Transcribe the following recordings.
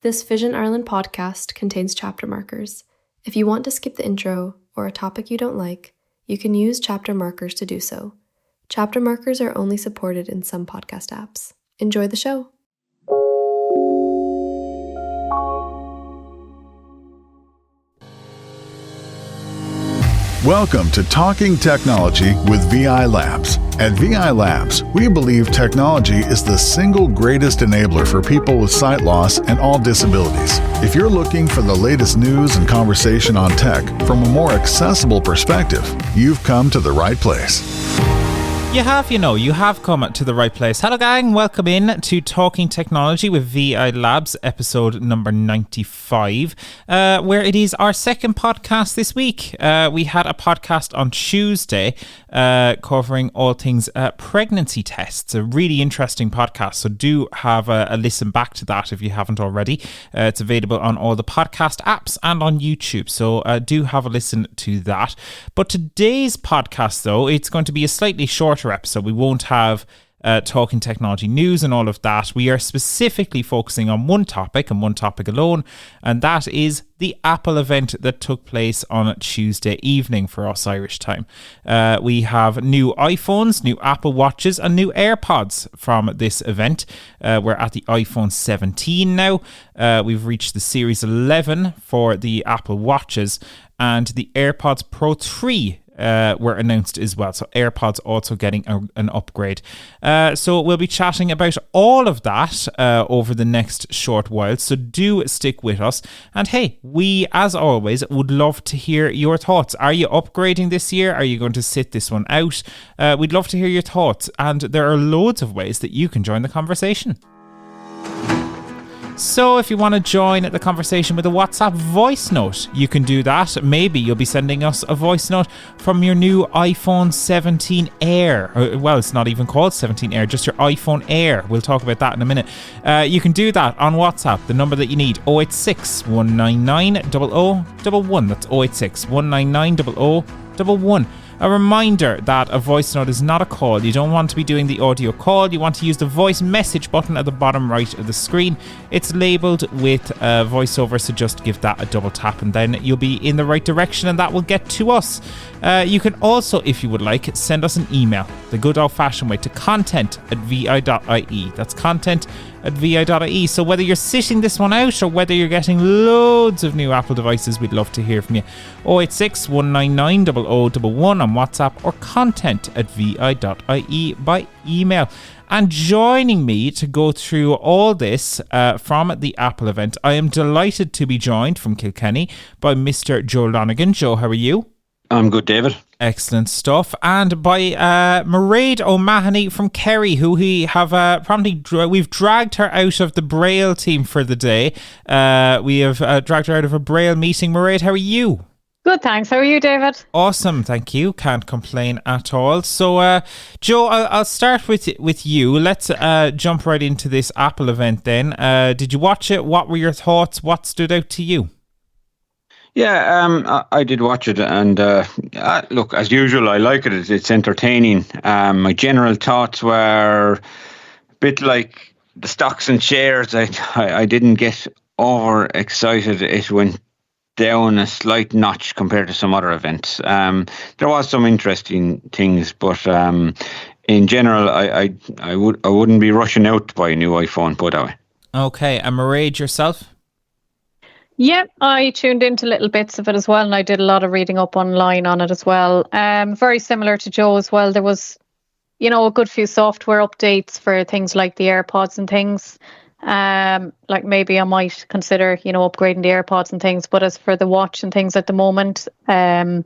This Vision Ireland podcast contains chapter markers. If you want to skip the intro or a topic you don't like, you can use chapter markers to do so. Chapter markers are only supported in some podcast apps. Enjoy the show. Welcome to Talking Technology with VI Labs. At VI Labs, we believe technology is the single greatest enabler for people with sight loss and all disabilities. If you're looking for the latest news and conversation on tech from a more accessible perspective, you've come to the right place. You have come to the right place. Hello gang, welcome in to Talking Technology with VI Labs, episode number 95, where it is our second podcast this week. We had a podcast on Tuesday covering all things pregnancy tests, a really interesting podcast, so do have a listen back to that if you haven't already. It's available on all the podcast apps and on YouTube, so do have a listen to that. But today's podcast, though, it's going to be a slightly shorter episode. We won't have talking technology news and all of that. We are specifically focusing on one topic and one topic alone, and that is the Apple event that took place on Tuesday evening for us Irish time. We have new iPhones, new Apple Watches and new AirPods from this event. We're at the iPhone 17 now. We've reached the Series 11 for the Apple Watches, and the AirPods Pro 3 were announced as well. So AirPods also getting an upgrade. So we'll be chatting about all of that over the next short while. So do stick with us. And hey, we, as always, would love to hear your thoughts. Are you upgrading this year? Are you going to sit this one out? We'd love to hear your thoughts. And there are loads of ways that you can join the conversation. So if you want to join the conversation with a WhatsApp voice note, you can do that. Maybe you'll be sending us a voice note from your new iPhone 17 Air. Well, it's not even called 17 Air, just your iPhone Air. We'll talk about that in a minute. You can do that on WhatsApp. The number that you need, 086 199 0011. That's 086 199 0011. A reminder that a voice note is not a call. You don't want to be doing the audio call. You want to use the voice message button at the bottom right of the screen. It's labelled with voiceover, so just give that a double tap and then you'll be in the right direction and that will get to us. You can also, if you would like, send us an email, the good old-fashioned way, to content@vi.ie. That's content@vi.ie. So whether you're sitting this one out or whether you're getting loads of new Apple devices, we'd love to hear from you. 086 199 0011 on WhatsApp or content@vi.ie by email. And joining me to go through all this from the Apple event, I am delighted to be joined from Kilkenny by Mr. Joe Lonergan. Joe, how are you? I'm good, David. Excellent stuff. And by Mairead O'Mahony from Kerry, who we have we've dragged her out of the Braille team for the day. We have dragged her out of a Braille meeting. Mairead, how are you? Good, thanks. How are you, David? Awesome, thank you. Can't complain at all. So, Joe, I'll start with you. Let's jump right into this Apple event then. Did you watch it? What were your thoughts? What stood out to you? Yeah, I did watch it, and look, as usual, I like it. It's entertaining. My general thoughts were a bit like the stocks and shares. I didn't get overexcited. It went down a slight notch compared to some other events. There was some interesting things, but in general, I wouldn't be rushing out to buy a new iPhone, put it that way. Okay, and Mairead, yourself? Yeah, I tuned into little bits of it as well, and I did a lot of reading up online on it as well. Very similar to Joe as well. There was, a good few software updates for things like the AirPods and things. Like maybe I might consider, upgrading the AirPods and things. But as for the watch and things at the moment, I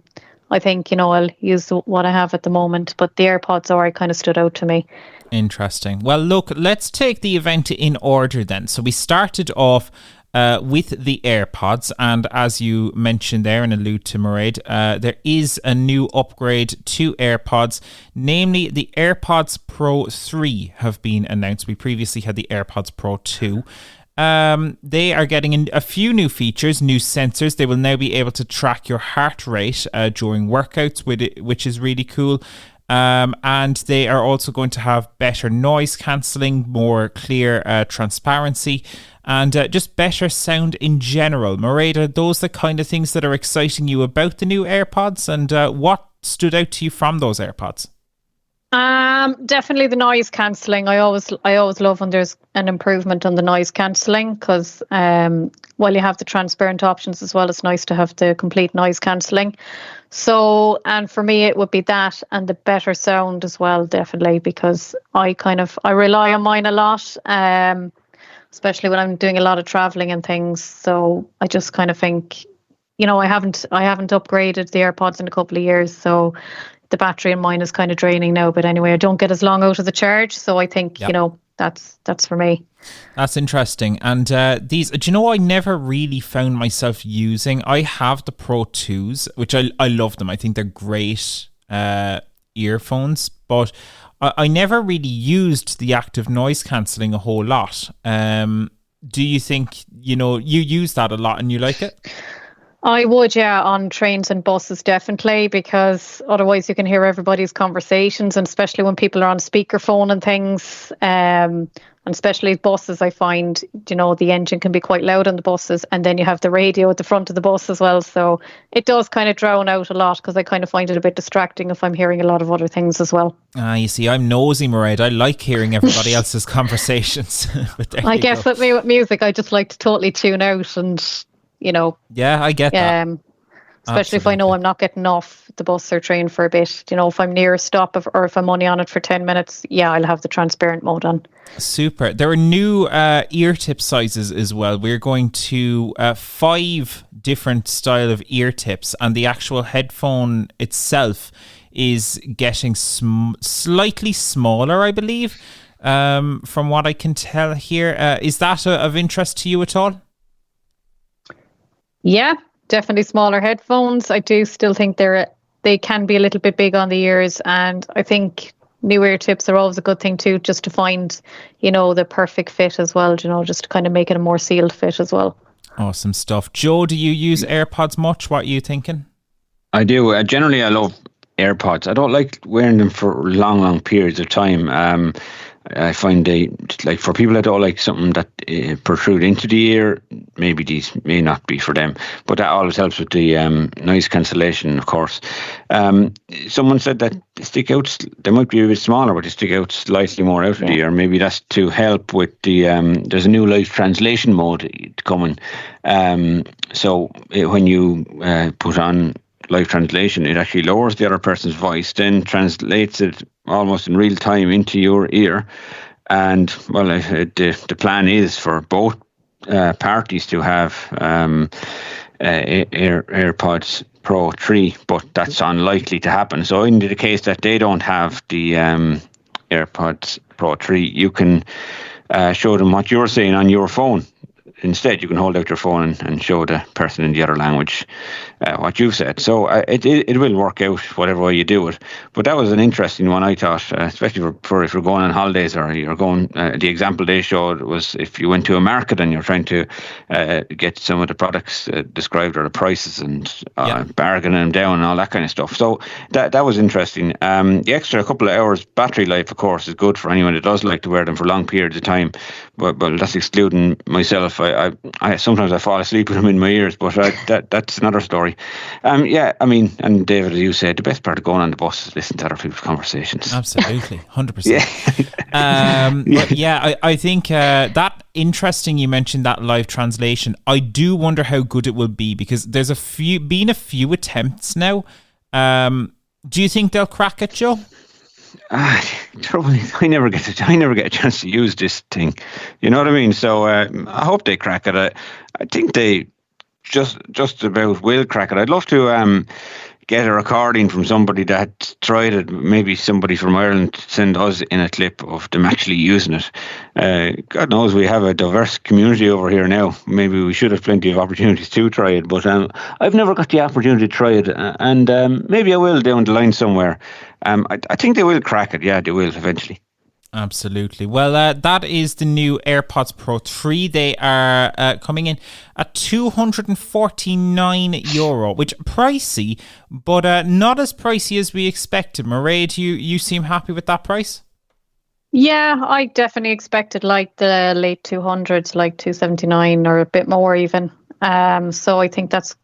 think, I'll use what I have at the moment. But the AirPods kind of stood out to me. Interesting. Well, look, let's take the event in order then. So we started off with the AirPods, and as you mentioned there and allude to Mairead, there is a new upgrade to AirPods, namely the AirPods Pro 3 have been announced. We previously had the AirPods Pro 2. They are getting a few new features, new sensors. They will now be able to track your heart rate during workouts, which is really cool. And they are also going to have better noise cancelling, more clear transparency, and just better sound in general. Mairead, are those the kind of things that are exciting you about the new AirPods? And what stood out to you from those AirPods? Definitely the noise cancelling. I always love when there's an improvement on the noise cancelling, because while you have the transparent options as well, it's nice to have the complete noise cancelling. So, and for me, it would be that and the better sound as well, definitely, because I rely on mine a lot, especially when I'm doing a lot of traveling and things. So I just kind of think, I haven't upgraded the AirPods in a couple of years, so the battery in mine is kind of draining now. But anyway, I don't get as long out of the charge, so I think that's for me. That's interesting. And these, do you know, I never really found myself using. I have the Pro 2s, which I love them. I think they're great earphones, but I never really used the active noise cancelling a whole lot. Do you think, you use that a lot and you like it? I would, yeah, on trains and buses, definitely, because otherwise you can hear everybody's conversations, and especially when people are on speakerphone and things, and especially buses, I find, the engine can be quite loud on the buses, and then you have the radio at the front of the bus as well, so it does kind of drown out a lot, because I kind of find it a bit distracting if I'm hearing a lot of other things as well. You see, I'm nosy, Mairead. I like hearing everybody else's conversations. But I guess with me with music, I just like to totally tune out and... Yeah, I get that. Especially if I know I'm not getting off the bus or train for a bit. If I'm near a stop or if I'm only on it for 10 minutes, I'll have the transparent mode on. Super. There are new ear tip sizes as well. We're going to 5 different style of ear tips, and the actual headphone itself is getting slightly smaller, I believe, from what I can tell here. Is that of interest to you at all? Yeah, definitely smaller headphones. I do still think they can be a little bit big on the ears, and I think new ear tips are always a good thing too, just to find, the perfect fit as well, just to kind of make it a more sealed fit as well. Awesome stuff. Joe, do you use AirPods much? What are you thinking? I do. Generally, I love AirPods. I don't like wearing them for long periods of time. I find for people that don't like something that protrude into the ear, maybe these may not be for them, but that always helps with the noise cancellation, of course. Someone said that they stick out, they might be a bit smaller, but they stick out slightly more out of the ear. Maybe that's to help with the, there's a new live translation mode coming. So when you put on live translation, it actually lowers the other person's voice, then translates it almost in real time into your ear. And well, the plan is for both parties to have AirPods Pro 3, but that's unlikely to happen. So in the case that they don't have the AirPods Pro 3, you can show them what you're saying on your phone. Instead, you can hold out your phone and show the person in the other language what you've said. So it will work out whatever way you do it. But that was an interesting one, I thought, especially for if you're going on holidays or you're going. The example they showed was if you went to a market and you're trying to get some of the products described or the prices and bargaining them down and all that kind of stuff. So that was interesting. The extra couple of hours battery life, of course, is good for anyone that does like to wear them for long periods of time. But that's excluding myself. I sometimes I fall asleep with them in my ears, but that's another story. And David, as you said, the best part of going on the bus is listening to other people's conversations. Absolutely, 100%. But yeah, I think that interesting. You mentioned that live translation. I do wonder how good it will be, because there's been a few attempts now. Do you think they'll crack it, Joe? Trouble is, I never get a chance to use this thing. You know what I mean? So I hope they crack it. I think they just about will crack it. I'd love to get a recording from somebody that tried it. Maybe somebody from Ireland send us in a clip of them actually using it. God knows we have a diverse community over here now. Maybe we should have plenty of opportunities to try it, but I've never got the opportunity to try it, and maybe I will down the line somewhere. I think they will crack it. Yeah, they will eventually. Absolutely. Well, that is the new AirPods Pro 3. They are coming in at €249, which pricey, but not as pricey as we expected. Mairead, you seem happy with that price? Yeah, I definitely expected like the late 200s, like 279 or a bit more even. So I think that's,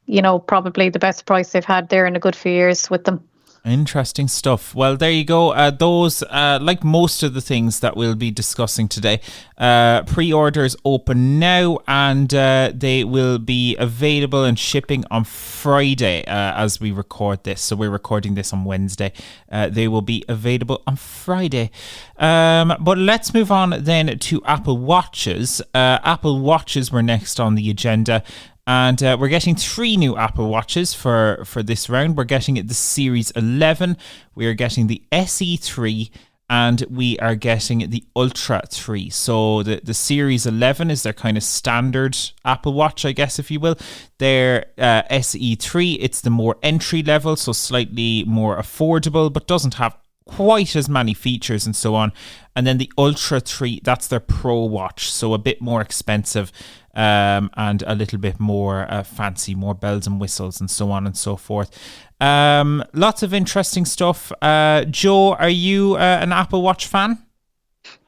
probably the best price they've had there in a good few years with them. Interesting stuff. Well, there you go. Those, like most of the things that we'll be discussing today, pre-orders open now, and they will be available and shipping on Friday as we record this. So we're recording this on Wednesday. They will be available on Friday. But let's move on then to Apple Watches. Apple Watches were next on the agenda. And we're getting 3 new Apple Watches for this round. We're getting the Series 11, we are getting the SE3, and we are getting the Ultra 3. So the Series 11 is their kind of standard Apple Watch, I guess, if you will. Their SE3, it's the more entry level, so slightly more affordable, but doesn't have quite as many features and so on. And then the Ultra 3, that's their Pro watch, so a bit more expensive. And a little bit more fancy, more bells and whistles and so on and so forth. Lots of interesting stuff. Joe, are you an Apple Watch fan?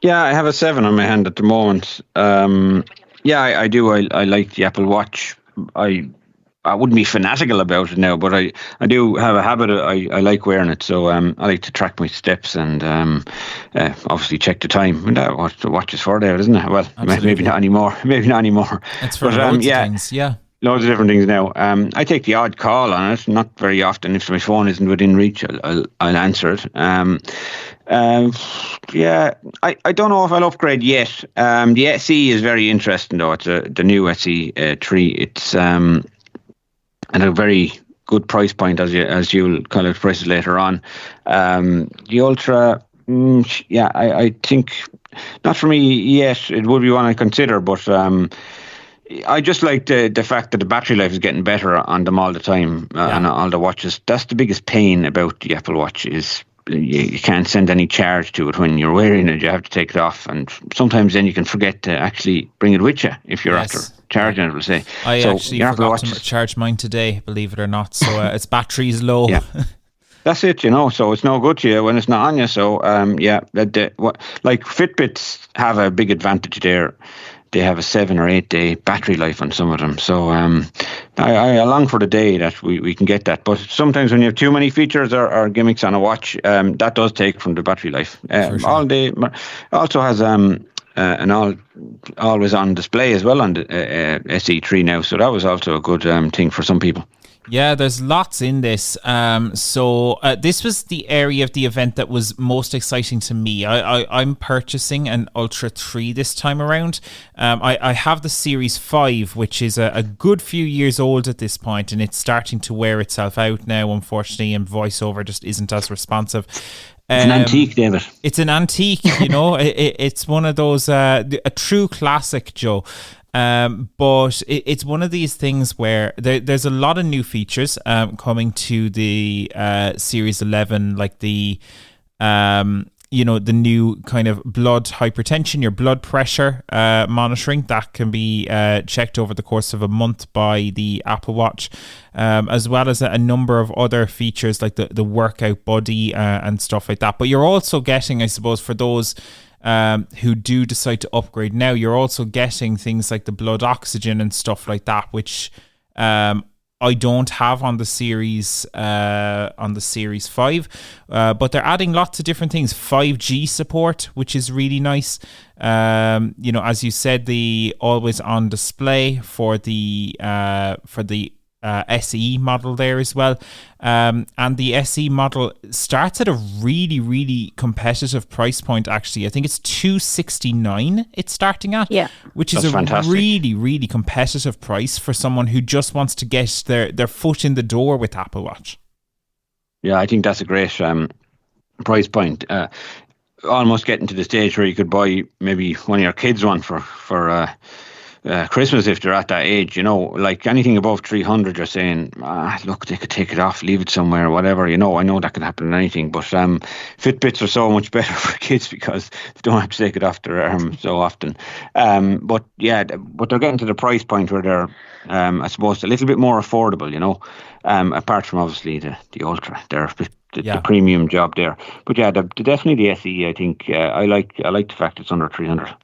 Yeah, I have a 7 on my hand at the moment. I do. I like the Apple Watch. I wouldn't be fanatical about it now, but I do have a habit. I like wearing it, so I like to track my steps and obviously check the time. And what the watch is for there, isn't it? Well, maybe not anymore. Maybe not anymore. It's for loads of things, yeah. Loads of different things now. I take the odd call on it, not very often. If my phone isn't within reach, I'll answer it. I don't know if I'll upgrade yet. The SE is very interesting, though. It's the new SE3. It's and a very good price point, as you'll call it prices later on. The Ultra, I think not for me yet. It would be one I consider, but I just like the fact that the battery life is getting better on them all the time and all the watches. That's the biggest pain about the Apple Watch is you can't send any charge to it when you're wearing it. You have to take it off, and sometimes then you can forget to actually bring it with you if you're after charging it, we'll say. I actually forgot to charge mine today, believe it or not, so its battery is low. Yeah. That's it, so it's no good to you when it's not on you. So like Fitbits have a big advantage there. They have a 7 or 8 day battery life on some of them. So I long for the day that we can get that. But sometimes when you have too many features or gimmicks on a watch, that does take from the battery life. Sure. All day also has an always on display as well on the SE3 now. So that was also a good thing for some people. Yeah, there's lots in this. So this was the area of the event that was most exciting to me. I'm purchasing an Ultra 3 this time around. I have the Series 5, which is a good few years old at this point, and it's starting to wear itself out now, unfortunately, and VoiceOver just isn't as responsive. It's an antique, David. It's an antique, it's one of those, a true classic, Joe. But it's one of these things where there's a lot of new features coming to the Series 11, like the the new kind of blood hypertension, your blood pressure monitoring that can be checked over the course of a month by the Apple Watch, as well as a number of other features like the workout buddy and stuff like that. But you're also getting, I suppose, for those who do decide to upgrade now, you're also getting things like the blood oxygen and stuff like that, which I don't have on the Series 5, but they're adding lots of different things. 5G support, which is really nice. As you said, the always on display for the SE model there as well, and the SE model starts at a really, really competitive price point. Actually, I think it's $269 it's starting at, which is fantastic. Really, really competitive price for someone who just wants to get their foot in the door with Apple Watch. Yeah, I think that's a great price point. Almost getting to the stage where you could buy maybe one of your kids one for Christmas if they're at that age, like anything above 300, you're saying, look, they could take it off, leave it somewhere, whatever, I know that could happen in anything, but Fitbits are so much better for kids because they don't have to take it off their arm so often. But they're getting to the price point where they're, I suppose, a little bit more affordable, apart from obviously the Ultra, they're the premium job there. But definitely the SE, I think, I like the fact it's under 300.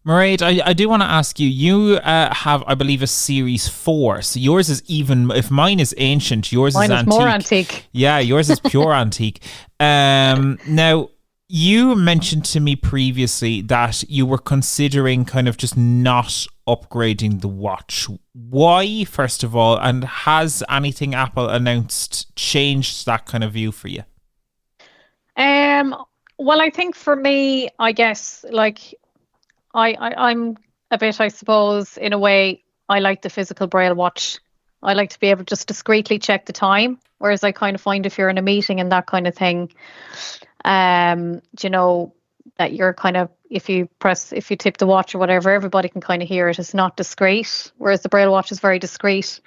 Mairead, I do want to ask you, you have, I believe, a Series 4. So yours is even, if mine is ancient, yours is antique. Mine is more antique. Yeah, yours is pure antique. Now, you mentioned to me previously that you were considering kind of just not upgrading the watch. Why, first of all, and has anything Apple announced changed that kind of view for you? Well, I think for me, I guess, like, I'm a bit, I suppose, in a way, I like the physical Braille watch. I like to be able to just discreetly check the time, whereas I kind of find if you're in a meeting and that kind of thing, that you're kind of, if you tip the watch or whatever, everybody can kind of hear it. It's not discreet, whereas the Braille watch is very discreet.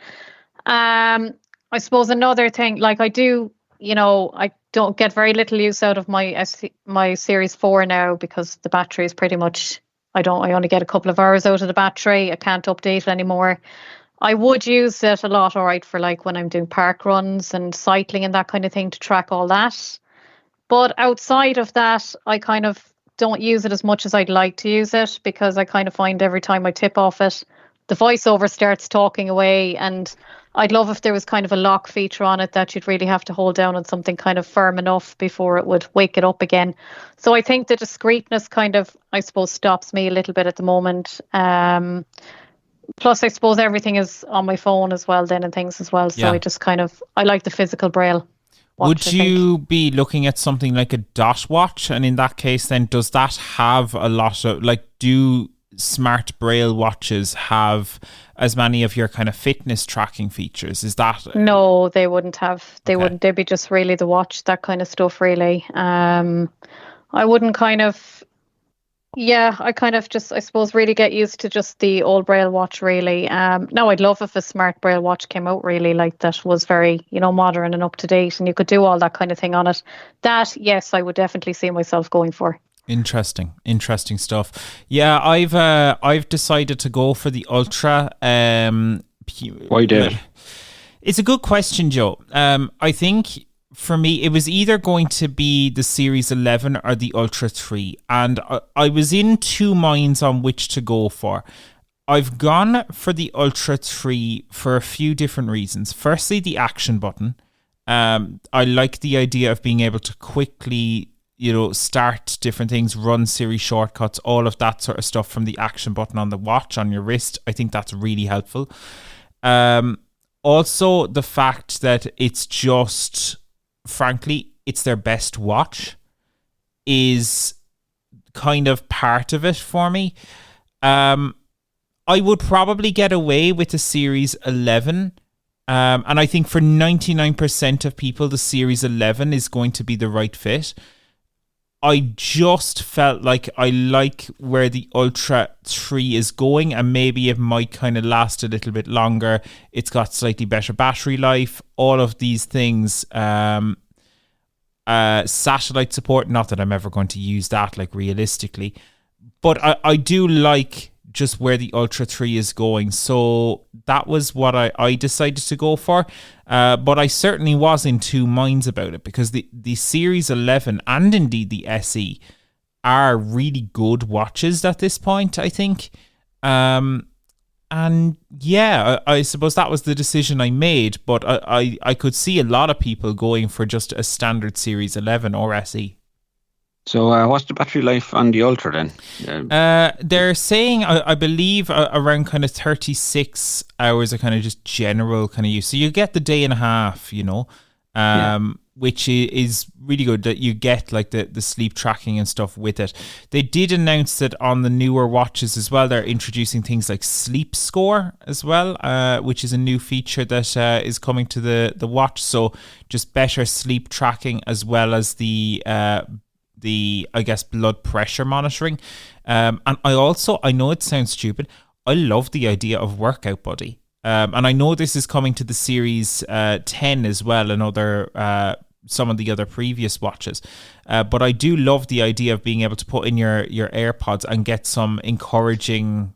I suppose another thing, like I don't get very little use out of my Series 4 now because the battery is pretty much, I only get a couple of hours out of the battery. I can't update it anymore. I would use it a lot, all right, for like when I'm doing park runs and cycling and that kind of thing to track all that. But outside of that, I kind of don't use it as much as I'd like to use it because I kind of find every time I tip off it, the voiceover starts talking away, and I'd love if there was kind of a lock feature on it that you'd really have to hold down on something kind of firm enough before it would wake it up again. So I think the discreetness kind of, I suppose, stops me a little bit at the moment. Plus, I suppose everything is on my phone as well then and things as well. So I like the physical Braille watch. Would you be looking at something like a dot watch? And in that case, then, does that have a lot of, do smart Braille watches have as many of your kind of fitness tracking features? Is that... No, they wouldn't have. Wouldn't. They'd be just really the watch, that kind of stuff, really. I wouldn't kind of... Yeah, I kind of just, I suppose, really get used to just the old Braille watch, really. Now, I'd love if a smart Braille watch came out, really, like that was very, modern and up to date, and you could do all that kind of thing on it. That, yes, I would definitely see myself going for. Interesting stuff. Yeah, I've decided to go for the Ultra. Why, David? It's a good question, Joe. I think for me, it was either going to be the Series 11 or the Ultra 3, and I was in two minds on which to go for. I've gone for the Ultra 3 for a few different reasons. Firstly, the action button. I like the idea of being able to quickly, start different things, run Siri shortcuts, all of that sort of stuff from the action button on the watch, on your wrist. I think that's really helpful. Also, the fact that it's just... frankly, it's their best watch is kind of part of it for me. I would probably get away with the Series 11. And I think for 99% of people, the Series 11 is going to be the right fit. I just felt like I like where the Ultra 3 is going, and maybe it might kind of last a little bit longer. It's got slightly better battery life, all of these things. Satellite support, not that I'm ever going to use that, realistically. But I do like just where the Ultra 3 is going. So that was what I decided to go for. But I certainly was in two minds about it, because the Series 11 and indeed the SE are really good watches at this point, I think. And yeah, I suppose that was the decision I made, but I could see a lot of people going for just a standard Series 11 or SE. So what's the battery life on the Ultra then? They're saying, I believe, around kind of 36 hours of kind of just general kind of use. So you get the day and a half, which is really good, that you get the sleep tracking and stuff with it. They did announce that on the newer watches as well, they're introducing things like Sleep Score as well, which is a new feature that is coming to the watch. So just better sleep tracking, as well as the I guess blood pressure monitoring. And I know it sounds stupid, I love the idea of Workout Buddy. And I know this is coming to the Series 10 as well, and some of the other previous watches. But I do love the idea of being able to put in your AirPods and get some encouraging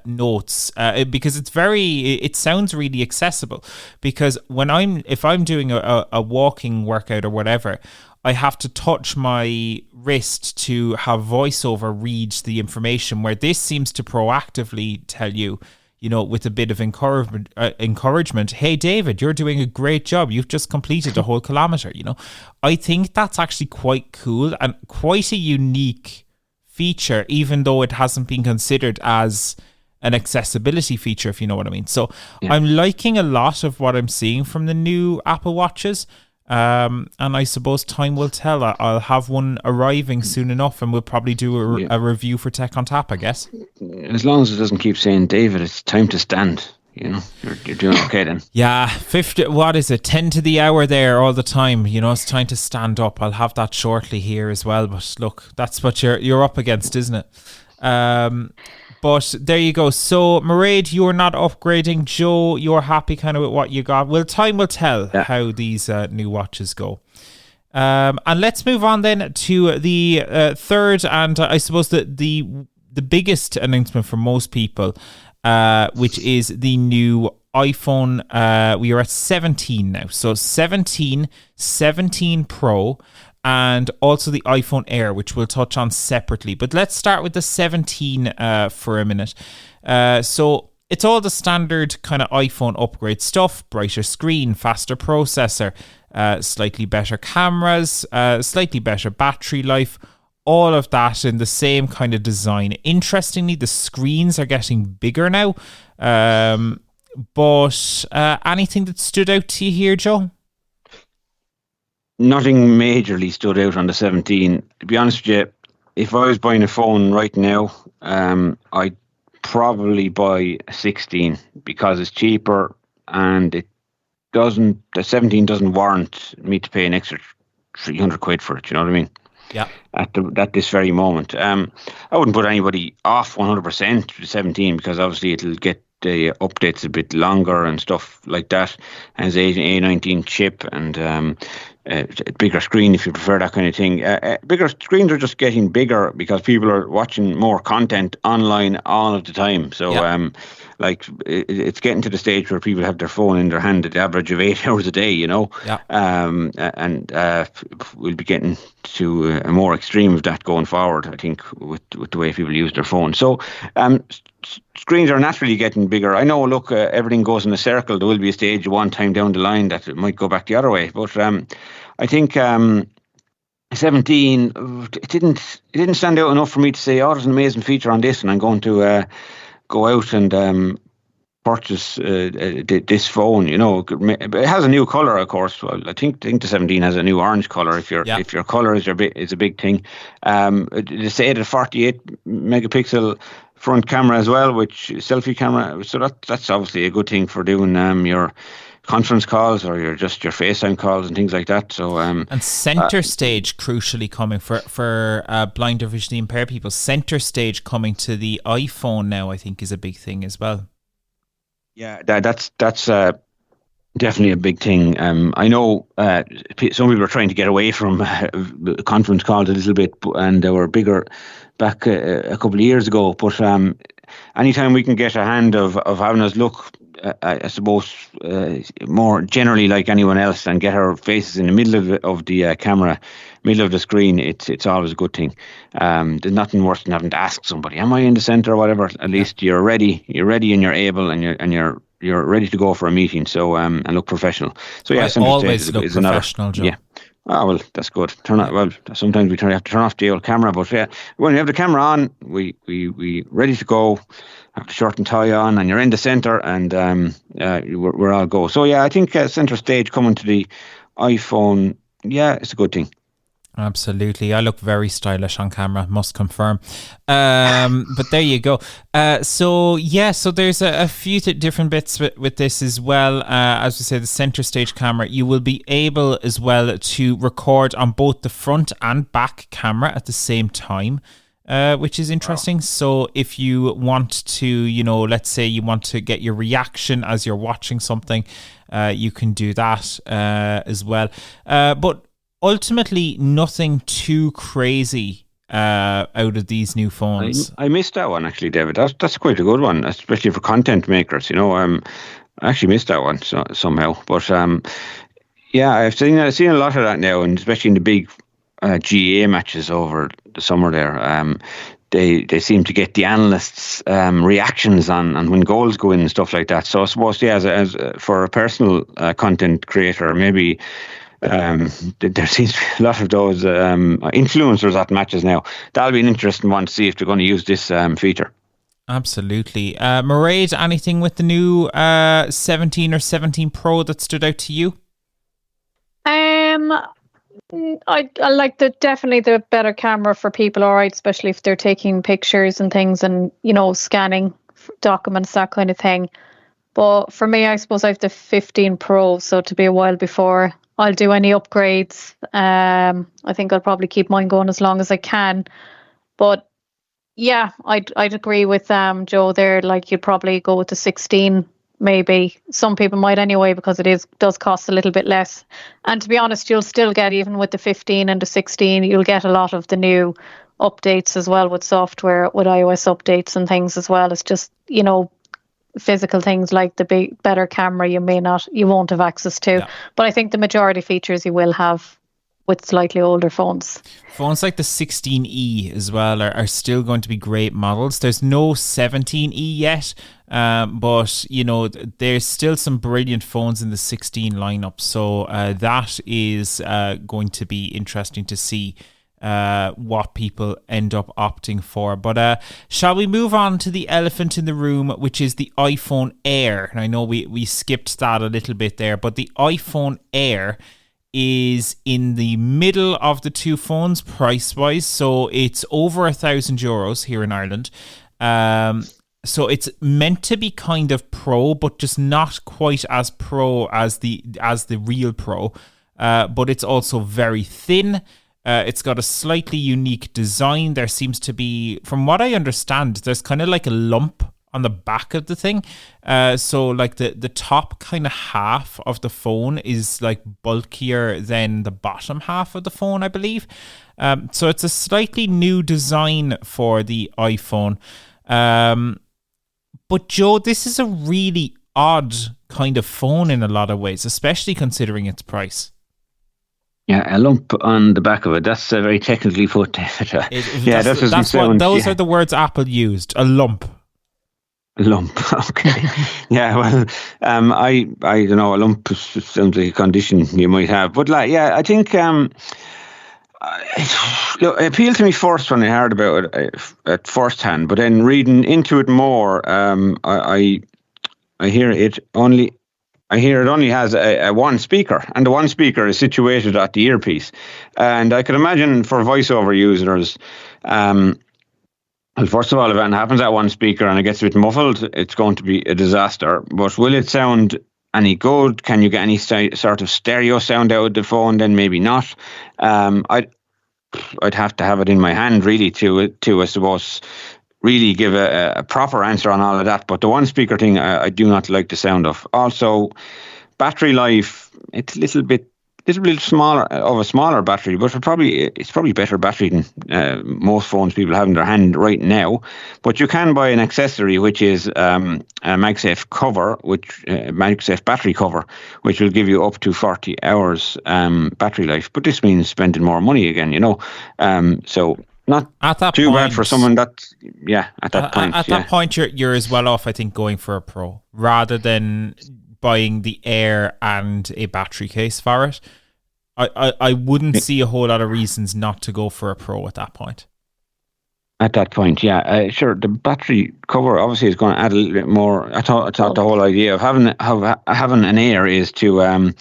notes, because it sounds really accessible. Because if I'm doing a walking workout or whatever, I have to touch my wrist to have VoiceOver read the information, where this seems to proactively tell you, with a bit of encouragement, hey, David, you're doing a great job. You've just completed a whole kilometer, I think that's actually quite cool and quite a unique feature, even though it hasn't been considered as an accessibility feature, if you know what I mean. So yeah. I'm liking a lot of what I'm seeing from the new Apple Watches. And I suppose time will tell. I'll have one arriving soon enough, and we'll probably do a review for Tech on Tap, I guess. As long as it doesn't keep saying, David, it's time to stand. You're doing okay then. Yeah, 10 to the hour there all the time. It's time to stand up. I'll have that shortly here as well. But look, that's what you're up against, isn't it? But there you go. So, Mairead, you're not upgrading. Joe, you're happy kind of with what you got. Well, time will tell how these new watches go. And let's move on then to the third and I suppose the biggest announcement for most people, which is the new iPhone. We are at 17 now. So 17 Pro, and also the iPhone Air, which we'll touch on separately. But let's start with the 17 for a minute. So it's all the standard kind of iPhone upgrade stuff: brighter screen, faster processor, slightly better cameras, slightly better battery life, all of that in the same kind of design. Interestingly, the screens are getting bigger now. But anything that stood out to you here, Joe? Nothing majorly stood out on the 17. To be honest with you, if I was buying a phone right now, I'd probably buy a 16 because it's cheaper, and the 17 doesn't warrant me to pay an extra 300 quid for it. You know what I mean? Yeah. At this very moment, I wouldn't put anybody off 100% to the 17, because obviously it'll get the updates a bit longer and stuff like that. Has A19 chip and bigger screen if you prefer that kind of thing. Bigger screens are just getting bigger because people are watching more content online all of the time. So it's getting to the stage where people have their phone in their hand at the average of 8 hours a day, Yeah. And we'll be getting to a more extreme of that going forward, I think, with the way people use their phone. So screens are naturally getting bigger. I know, look, everything goes in a circle. There will be a stage one time down the line that it might go back the other way. But I think 17, it didn't stand out enough for me to say, oh, there's an amazing feature on this, and I'm going to go out and purchase this phone. It has a new color, of course. Well, I think the 17 has a new orange color. If your color is a big thing. They say the 48 megapixel front camera as well, which selfie camera. So that's obviously a good thing for doing your conference calls or your FaceTime calls and things like that. So and center stage crucially coming for blind or visually impaired people. Center stage coming to the iPhone now, I think, is a big thing as well. Yeah, that's definitely a big thing. I know some people are trying to get away from conference calls a little bit, and they were bigger back a couple of years ago. But anytime we can get a hand of having us look, I suppose, more generally like anyone else, and get our faces in the middle of the camera, middle of the screen, it's always a good thing. There's nothing worse than having to ask somebody, am I in the center or whatever. At least you're ready and you're able, and you're ready to go for a meeting. So and look professional. So yeah, I always look professional, Joe. Yeah. Oh, well, that's good. Sometimes we have to turn off the old camera, but yeah, when you have the camera on, we ready to go, have the shirt and tie on, and you're in the centre, and we're all go. So yeah, I think centre stage coming to the iPhone, yeah, it's a good thing. Absolutely. I look very stylish on camera, must confirm. But there you go. So there's a few different bits with this as well. As we say, the center stage camera, you will be able as well to record on both the front and back camera at the same time. which is interesting. So if you want to, let's say you want to get your reaction as you're watching something, you can do that as well. But ultimately, nothing too crazy out of these new phones. I missed that one actually, David. That's quite a good one, especially for content makers. I actually missed that one somehow. But yeah, I've seen a lot of that now, and especially in the big GA matches over the summer there. They seem to get the analysts' reactions on when goals go in and stuff like that. So I suppose, yeah, as for a personal content creator, maybe there seems to be a lot of those influencers at matches now. That'll be an interesting one to see if they're going to use this feature. Absolutely. Mairead, anything with the new 17 or 17 Pro that stood out to you? I like definitely the better camera for people, all right, especially if they're taking pictures and things and, scanning documents, that kind of thing. But for me, I suppose I have the 15 Pro, so to be a while before I'll do any upgrades. I think I'll probably keep mine going as long as I can. But yeah, I'd agree with Joe there. Like, you'd probably go with the 16. Maybe some people might anyway, because it does cost a little bit less. And to be honest, you'll still get, even with the 15 and the 16, you'll get a lot of the new updates as well with software, with iOS updates and things as well. It's just, physical things like the better camera you won't have access to. Yeah. But I think the majority features you will have with slightly older phones. Phones like the 16E as well are still going to be great models. There's no 17E yet, but there's still some brilliant phones in the 16 lineup. So that is going to be interesting to see what people end up opting for. But shall we move on to the elephant in the room, which is the iPhone Air? And I know we skipped that a little bit there, but the iPhone Air is in the middle of the two phones price wise, so it's over €1,000 here in Ireland. So it's meant to be kind of pro, but just not quite as pro as the real Pro. But it's also very thin. It's got a slightly unique design. There seems to be, from what I understand, there's kind of like a lump on the back of the thing. So like the top kind of half of the phone is like bulkier than the bottom half of the phone, I believe. So it's a slightly new design for the iPhone. But Joe, this is a really odd kind of phone in a lot of ways, especially considering its price. Yeah, a lump on the back of it. That's very technically put, David. Those are the words Apple used. A lump. Lump, okay. Yeah, well, I don't know, a lump sounds like a condition you might have. But I think look, it appealed to me first when I heard about it at first hand, but then reading into it more, I hear it only has a one speaker, and the one speaker is situated at the earpiece. And I can imagine for voiceover users, well, first of all, if anything happens at one speaker and it gets a bit muffled, it's going to be a disaster. But will it sound any good? Can you get any sort of stereo sound out of the phone? Then maybe not. I'd have to have it in my hand really to I suppose really give a proper answer on all of that. But the one speaker thing, I do not like the sound of. Also, battery life, it's a little bit smaller of a smaller battery, but it's probably better battery than most phones people have in their hand right now. But you can buy an accessory which is a MagSafe cover, MagSafe battery cover, which will give you up to 40 hours battery life. But this means spending more money again, so not at that too point, bad for someone that at that point. At that point, you're as well off, I think, going for a Pro rather than buying the Air and a battery case for it. I wouldn't see a whole lot of reasons not to go for a Pro at that point. At that point, yeah, sure. The battery cover obviously is going to add a little bit more. I thought the whole idea of having an Air is to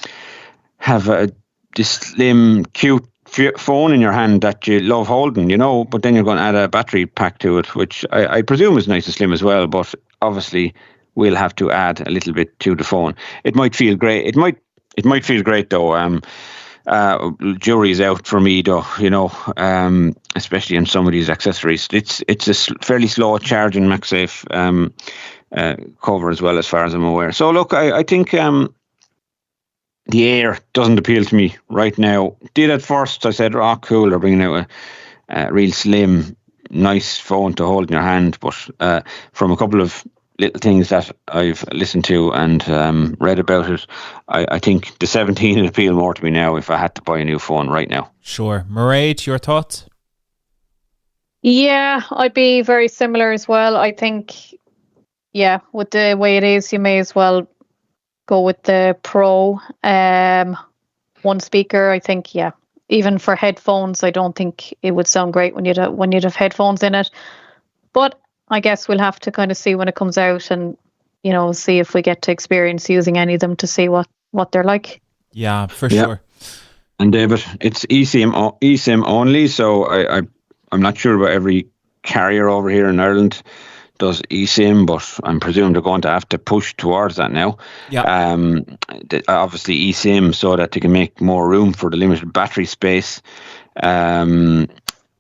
have this slim, cute phone in your hand that you love holding, But then you're going to add a battery pack to it, which I presume is nice and slim as well. But obviously, we'll have to add a little bit to the phone. It might feel great. It might feel great though. jury's out for me though, especially in some of these accessories. It's a fairly slow charging MagSafe cover as well, as far as I'm aware. So look, I think the Air doesn't appeal to me right now. Did at first. I said, oh cool, they're bringing out a real slim, nice phone to hold in your hand. But from a couple of little things that I've listened to and read about it, I think the 17 would appeal more to me now if I had to buy a new phone right now. Sure. Mairead, your thoughts? Yeah, I'd be very similar as well. I think, yeah, with the way it is, you may as well go with the Pro. One speaker, I think, yeah. Even for headphones, I don't think it would sound great when you'd have headphones in it. But I guess we'll have to kind of see when it comes out and, see if we get to experience using any of them to see what they're like. Yeah, for sure. And David, it's eSIM only, so I'm not sure about every carrier over here in Ireland does eSIM, but I'm presuming they're going to have to push towards that now. Yeah. Obviously eSIM so that they can make more room for the limited battery space. And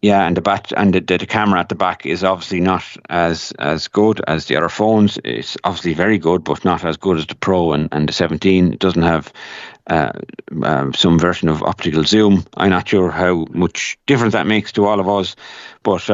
the camera at the back is obviously not as good as the other phones. It's obviously very good, but not as good as the Pro and the 17. It doesn't have some version of optical zoom. I'm not sure how much difference that makes to all of us, but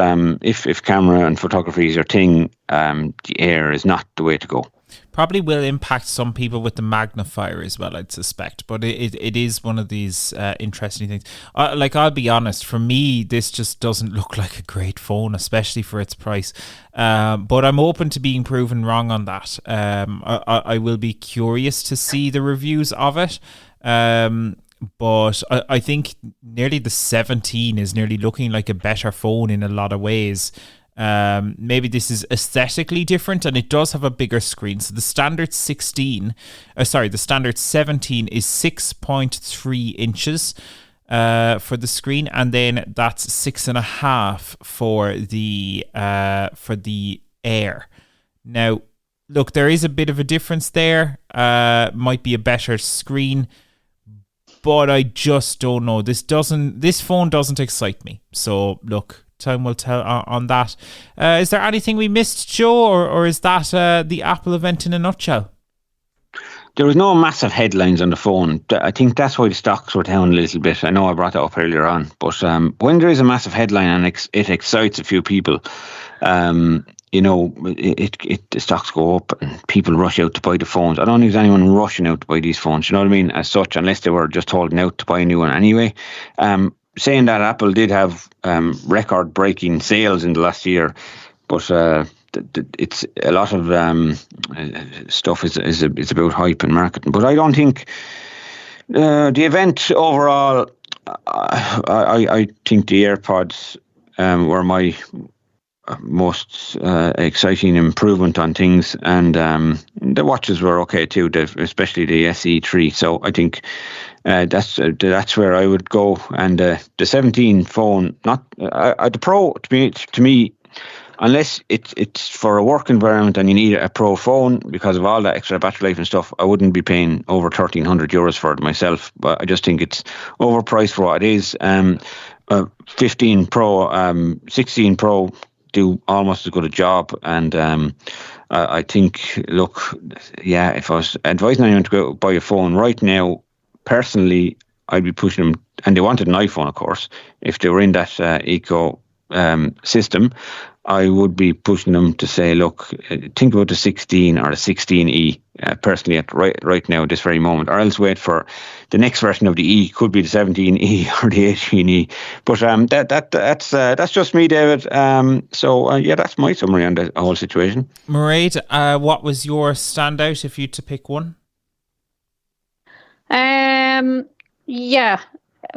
if camera and photography is your thing, the Air is not the way to go. Probably will impact some people with the magnifier as well, I'd suspect. But it is one of these interesting things. I'll be honest, for me, this just doesn't look like a great phone, especially for its price. But I'm open to being proven wrong on that. I will be curious to see the reviews of it. But I think nearly the 17 is nearly looking like a better phone in a lot of ways. Maybe this is aesthetically different, and it does have a bigger screen. So the standard 17 is 6.3 inches for the screen, and then that's 6.5 for the Air. Now, look, there is a bit of a difference there. Might be a better screen, but I just don't know. This phone doesn't excite me. So look, time will tell on that. Is there anything we missed, Joe, or is that the Apple event in a nutshell? There was no massive headlines on the phone. I think that's why the stocks were down a little bit. I know I brought that up earlier on, but when there is a massive headline and it excites a few people, the stocks go up and people rush out to buy the phones. I don't think there's anyone rushing out to buy these phones, you know what I mean, as such, unless they were just holding out to buy a new one anyway. Saying that, Apple did have record-breaking sales in the last year, but it's a lot of stuff is about hype and marketing. But I don't think the event overall. I think the AirPods were my most exciting improvement on things, and the watches were okay too, especially the SE3. So I think that's where I would go. And the 17 phone, not the Pro, to me, unless it's for a work environment and you need a Pro phone because of all that extra battery life and stuff, I wouldn't be paying over €1,300 for it myself. But I just think it's overpriced for what it is. 15 Pro, 16 Pro do almost as good a job, and I think, look, if I was advising anyone to go buy a phone right now, personally, I'd be pushing them, and they wanted an iPhone, of course, if they were in that eco system, I would be pushing them to say, look, think about the 16 or the 16E personally at right now, this very moment, or else wait for the next version of the E. Could be the 17E or the 18E. But that's just me, David. That's my summary on the whole situation. Mairead, what was your standout if you had to pick one?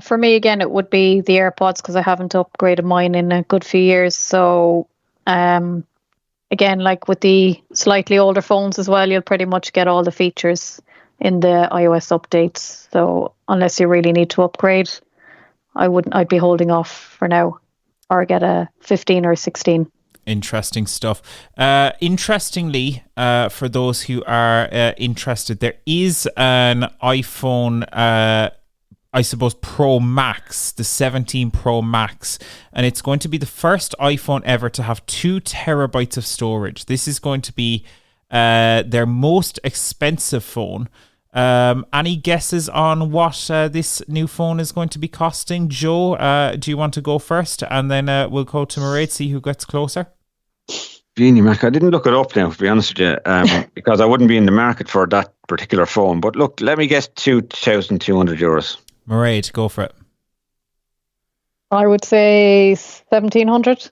For me, again, it would be the AirPods because I haven't upgraded mine in a good few years. So, again, like with the slightly older phones as well, you'll pretty much get all the features in the iOS updates. So, unless you really need to upgrade, I'd be holding off for now, or get a 15 or a 16. Interesting stuff. Interestingly, for those who are interested, there is an iPhone I suppose, Pro Max, the 17 Pro Max, and it's going to be the first iPhone ever to have 2 terabytes of storage. This is going to be their most expensive phone. Any guesses on what this new phone is going to be costing? Joe, do you want to go first? And then we'll go to Mairead, see who gets closer. Beanie Mac, I didn't look it up now, to be honest with you, because I wouldn't be in the market for that particular phone. But look, let me guess €2,200. Mairead, go for it. I would say 1,700.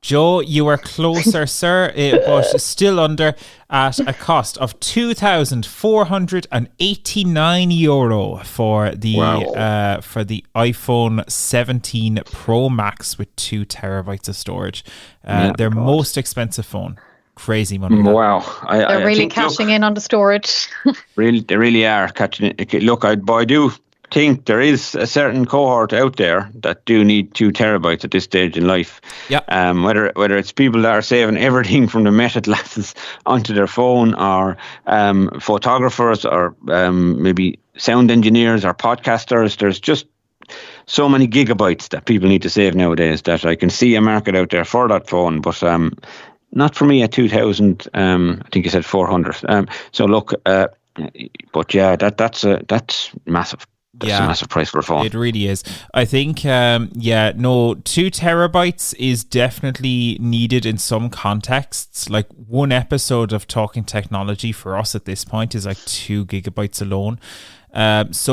Joe, you are closer, sir, but still under at a cost of €2,489 for the iPhone 17 Pro Max with 2 terabytes of storage. Their most expensive phone. Crazy money. Wow. They're really cashing in on the storage. They really are catching it. Look, I do think there is a certain cohort out there that do need 2 terabytes at this stage in life. Yeah. Whether it's people that are saving everything from the Meta glasses onto their phone, or photographers, or maybe sound engineers or podcasters. There's just so many gigabytes that people need to save nowadays that I can see a market out there for that phone, but not for me at 2,000. I think you said 400. So look, but yeah, that's massive. That's a massive price for a phone. It really is. I think, 2 terabytes is definitely needed in some contexts. Like, one episode of Talking Technology for us at this point is like 2 gigabytes alone. That's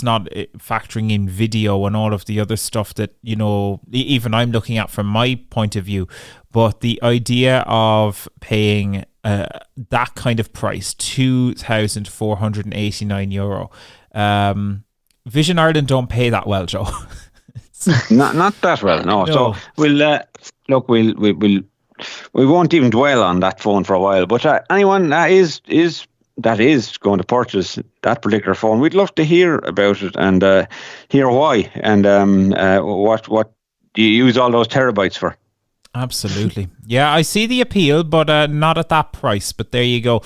not factoring in video and all of the other stuff that, even I'm looking at from my point of view. But the idea of paying that kind of price, €2,489. Vision Ireland don't pay that well, Joe. not that well, no. So we'll we won't even dwell on that phone for a while. But anyone that is going to purchase that particular phone, we'd love to hear about it and hear why, and what do you use all those terabytes for? Absolutely. Yeah, I see the appeal, but not at that price. But there you go.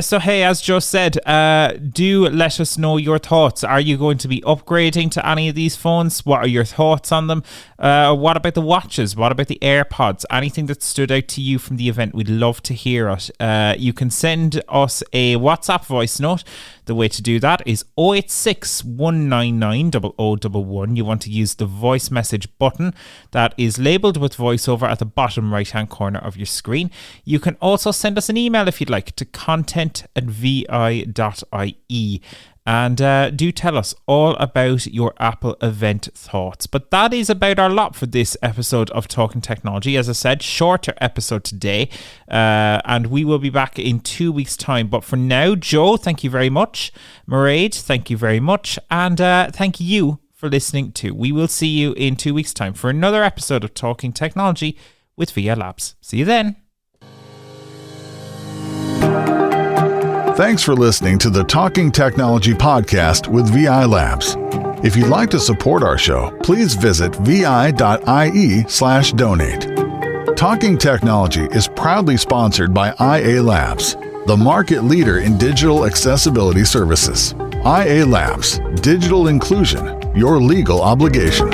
So, hey, as Joe said, do let us know your thoughts. Are you going to be upgrading to any of these phones? What are your thoughts on them? What about the watches? What about the AirPods? Anything that stood out to you from the event? We'd love to hear it. You can send us a WhatsApp voice note. The way to do that is 086 199 0011. You want to use the voice message button that is labelled with voiceover at the bottom right hand corner of your screen. You can also send us an email if you'd like to content@vi.ie. And do tell us all about your Apple event thoughts. But that is about our lot for this episode of Talking Technology. As I said, shorter episode today. And we will be back in 2 weeks' time. But for now, Joe, thank you very much. Mairead, thank you very much. And thank you for listening too. We will see you in 2 weeks' time for another episode of Talking Technology with VI Labs. See you then. Thanks for listening to the Talking Technology podcast with VI Labs. If you'd like to support our show, please visit vi.ie/donate. Talking Technology is proudly sponsored by IA Labs, the market leader in digital accessibility services. IA Labs, digital inclusion, your legal obligation.